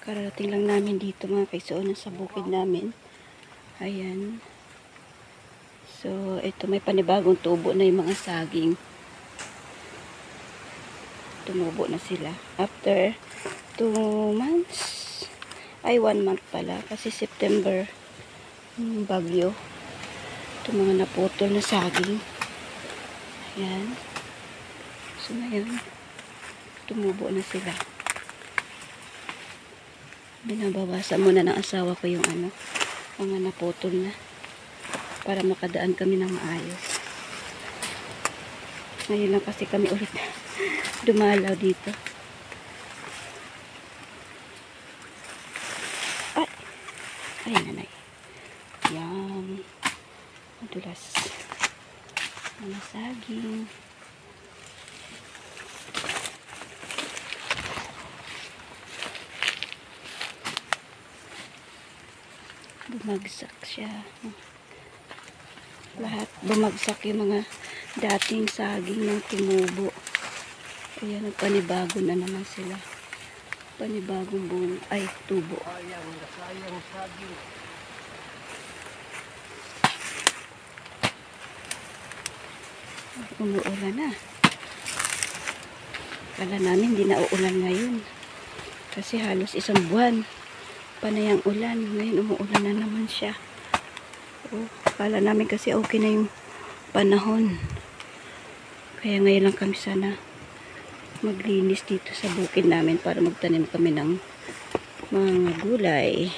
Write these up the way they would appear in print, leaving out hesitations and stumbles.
Kararating lang namin dito mga kaisuonan sa bukid namin. Ayan. So, ito may panibagong tubo na yung mga saging. Tumubo na sila. After 2 months, ay 1 month pala. Kasi September, bagyo. Ito mga naputol na saging. Ayan. So, ngayon, tumubo na sila. Binababasa muna ng asawa ko yung mga naputol na para makadaan kami ng maayos. Ngayon lang kasi kami ulit dumalaw dito. Ay nanay. Yan. Madulas. Mga saging. Bumagsak siya. Lahat bumagsak yung mga dating saging ng tumubo. Ayan, panibago na naman sila. Panibagong buong tubo. Sayang saging. Umuulan na. Kala namin hindi na uulan ngayon. Kasi halos 1 buwan. Panay ang ulan. Ngayon umuulan na naman siya. Kala namin kasi okay na yung panahon. Kaya ngayon lang kami sana maglinis dito sa bukid namin para magtanim kami ng mga gulay.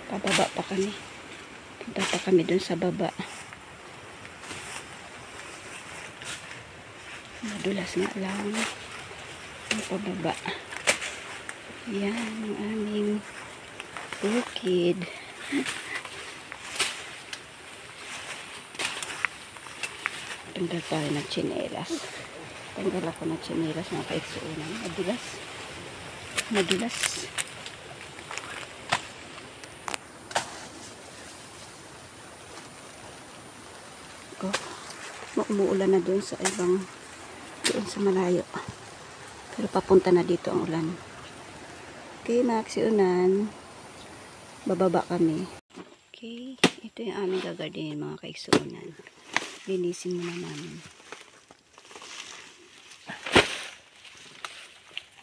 Pababa pa kami. Punta pa kami dun sa baba. Madulas nga lang ang pababa. Yan ang aming bukid. Tanggal tayo ng tsinelas. Tanggal ako ng tsinelas mga kaisuunan. Madulas. Madulas. Umuulan na doon sa ibang doon sa malayo. Pero papunta na dito ang ulan. Okay, mga kaisuunan. Bababa kami. Okay, ito yung aming gagardinin mga kaisuunan. Linisin muna namin.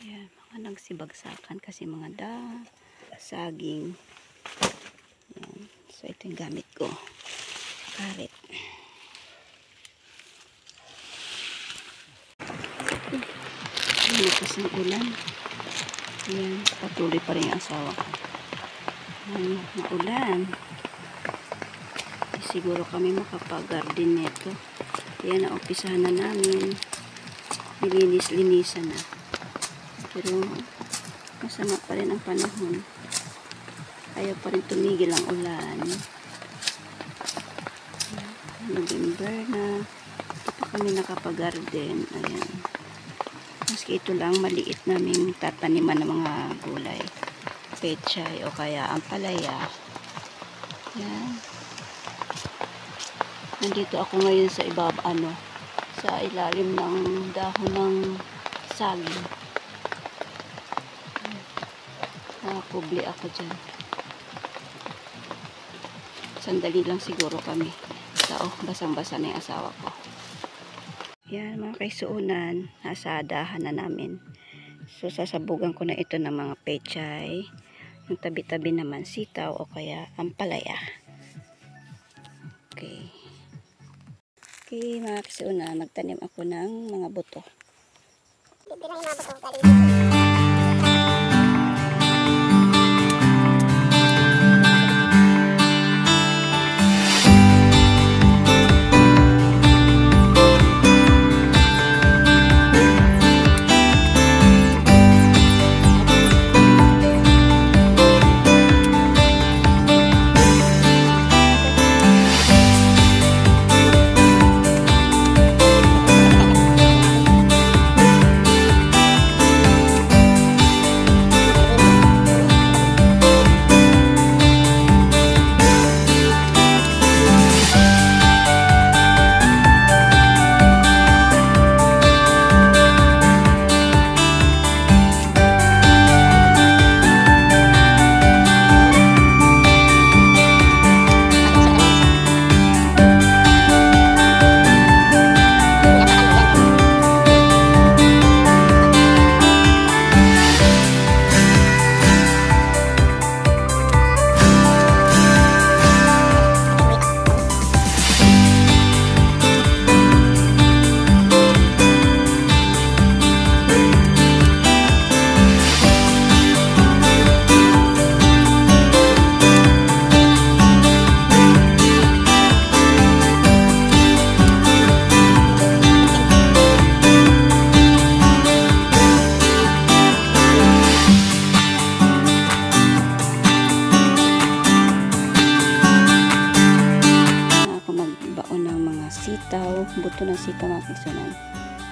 Ayan, mga nagsibagsakan kasi mga saging. Ayan. So, ito yung gamit ko. Karet. Lumakas ng ulan. Ayan, patuloy pa rin ang asawa ko. Ayan, maulan. Siguro kami makapag-garden nito. Ayan, naumpisahan na namin. Nilinis-linisan na. Pero, masama pa rin ang panahon. Ayaw pa rin tumigil ang ulan. November na. Ito kami nakapag-garden. Ayan. Maski ito lang, maliit naming tataniman ng mga gulay. Pechay o kaya ampalaya. Ayan. Nandito ako ngayon sa sa ilalim ng dahon ng saging. Nakakubli ako dyan. Sandali lang siguro kami. Basang-basa na yung asawa ko. Yan mga kaisuunan, nasa dahan na namin. So sasabugan ko na ito ng mga pechay. Yung tabi-tabi naman sitaw o kaya ampalaya. Okay. Okay mga kaisuunan, magtanim ako ng mga buto. Bibira yung mga buto galing dito.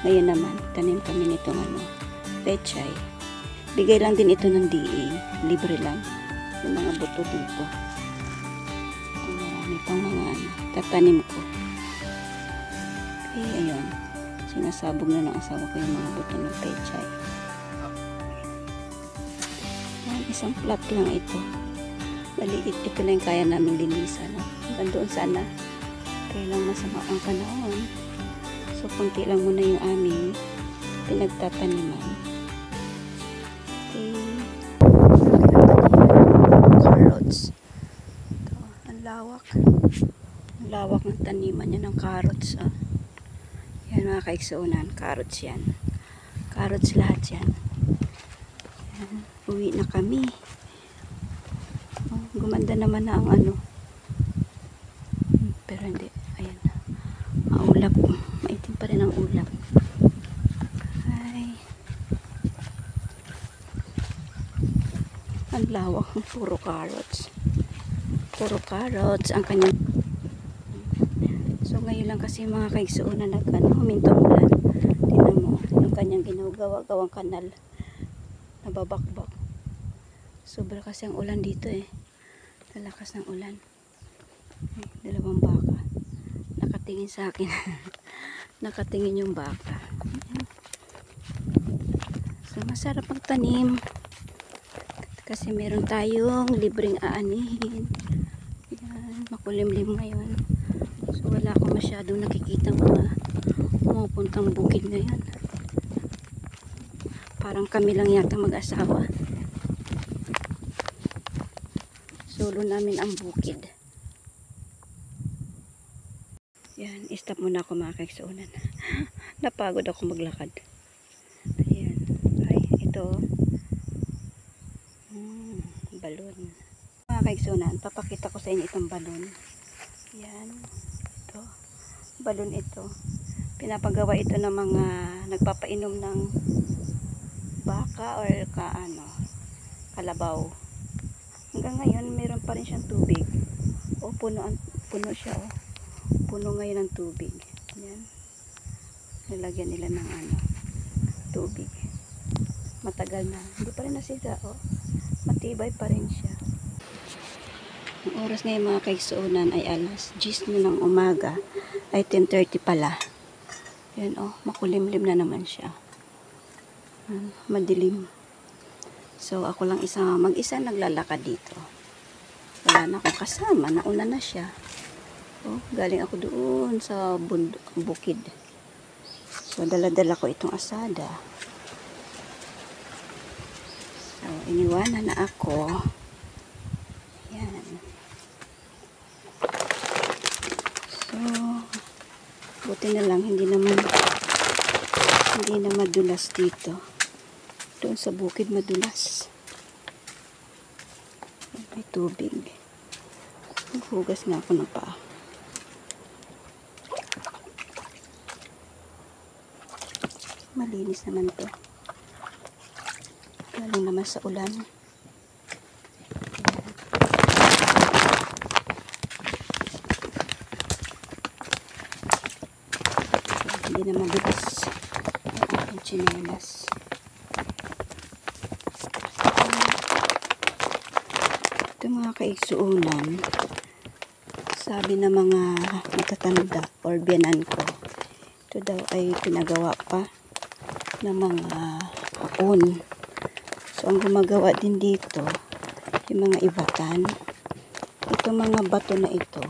Ngayon naman, tanim kami nitong pechay. Bigay lang din ito ng DA. Libre lang. Yung mga buto dito. Marami pang mga tatanim ko. Okay, ayun. Sinasabog na ng asawa ko yung mga buto ng pechay. Yan, isang plot lang ito. Maliit. Ito lang yung kaya namin linisan. Doon sana. Kailang masama ang panahon. So, kunti lang muna yung aming pinagtataniman. Okay. Carrots. Ito, ang lawak. Ang lawak ng taniman niya ng carrots. Oh. Yan mga kaiksuunan. Carrots yan. Carrots lahat yan. Yan. Uwi na kami. Oh, gumanda naman na ang pero hindi. Ayan. Maulap. Maitim pa rin ang ulap. Ay. Ang lawak. Puro carrots. Puro carrots. Ang kanyang. So ngayon lang kasi mga kaigsuunan humintong ulan. Tingnan mo. Yung kanyang ginagawa-gawang kanal. Nababakbak. Sobra kasi ang ulan dito eh. Lalakas ng ulan. Ay, dalawang baka. Nakatingin sa akin. Nakatingin yung baka. So, masarap magtanim. Kasi meron tayong libreng aanihin. Yan, makulimlim ngayon. So, wala akong masyadong nakikitang mga pumupuntang bukid ngayon. Parang kami lang yata mag-asawa. Solo namin ang bukid. Yan, stop muna ako mga kaiksuunan. Napagod ako maglakad. Ayan. Ay, ito. Balon. Mga kaiksuunan, papakita ko sa inyo itong balon. Yan. Ito. Balon ito. Pinapagawa ito ng mga nagpapainom ng baka or kalabaw. Hanggang ngayon, meron pa rin siyang tubig. O, puno siya, o. Puno ngayon ng tubig. Yan. Nilagyan nila ng tubig. Matagal na. Hindi pa rin nasira, o. Matibay pa rin siya. Ang oras ngayon mga kaigsuunan ay alas 10 na ng umaga. Ay 10:30 pala. Yan, o. Makulimlim na naman siya. Madilim. So, ako lang mag-isa naglalakad dito. Wala na akong kasama. Nauna na siya. Oh, galing ako doon sa bukid. So, dala-dala ko itong asada. So, iniwanan na ako. Yan. So, buti na lang, hindi na madulas dito. Doon sa bukid madulas. May tubig. Hugas nga ako ng paa. Malinis naman to. Galing naman sa ulan. Hindi na madulas ang aking tsinelas. Ito mga kaigsuunan, sabi ng mga matatanda or biyanan ko, ito daw ay pinagawa pa ng mga hapon. So ang gumagawa din dito yung mga ibatan. Ito mga bato na ito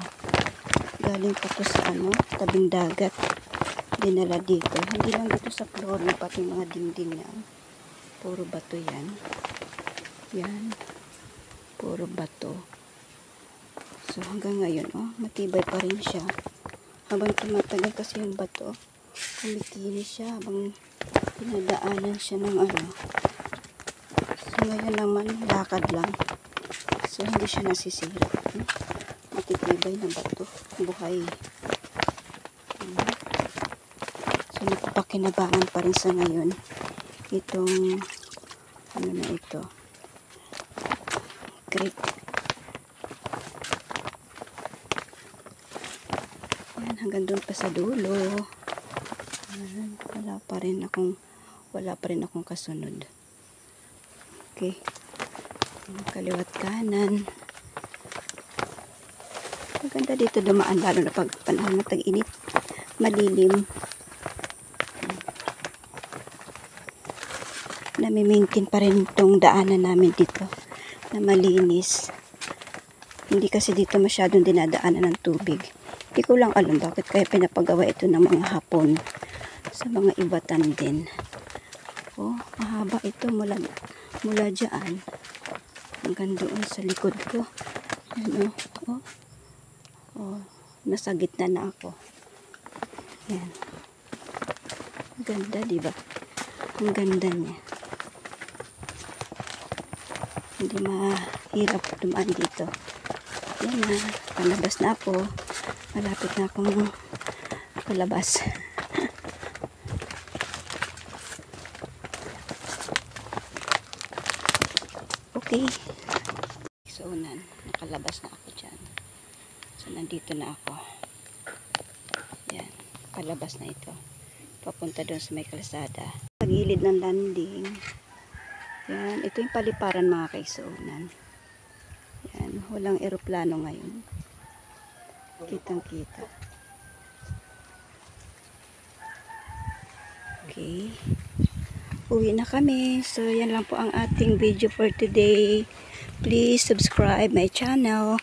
galing pa to sa tabing dagat, dinala dito. Hindi lang dito sa floor, pati mga dingding na puro bato yan. Yan, puro bato. So hanggang ngayon, matibay pa rin siya. Habang tumatagal kasi yung bato, kumikinis siya habang pinadaanan siya ng So ngayon naman, lakad lang. So hindi siya nasisira. Matitibay na bato. Buhay. So napapakinabangan pa rin sa ngayon itong na ito. Creek. Yan, hanggang doon pa sa dulo. Ayan, wala pa rin akong kasunod. Okay. Kaliwat kanan. Maganda dito dumaan, lalo na pag panahon ng tag-init. Malilim. Namimintin pa rin itong daanan namin dito na malinis. Hindi kasi dito masyadong dinadaanan ng tubig. Hindi ko lang alam bakit kaya pinapagawa ito ng mga Hapon sa mga ibatan din. Oh, mahaba ito mula dyan hanggang doon sa likod ko. Ano? Oh, nasa gitna na ako. Yan. Ang ganda, diba? Ang ganda niya. Hindi mahirap dumaan dito. Yan na. Palabas na ako. Malapit na akong palabas. Okay. So, nakalabas na ako dyan. So, nandito na ako. Yan. Palabas na ito. Papunta doon sa may kalsada. Pagilid ng landing. Yan. Ito yung paliparan mga kaisunan. Yan. Walang eroplano ngayon. Kitang-kita. Okay. Uwi na kami. So, yan lang po ang ating video for today. Please subscribe my channel.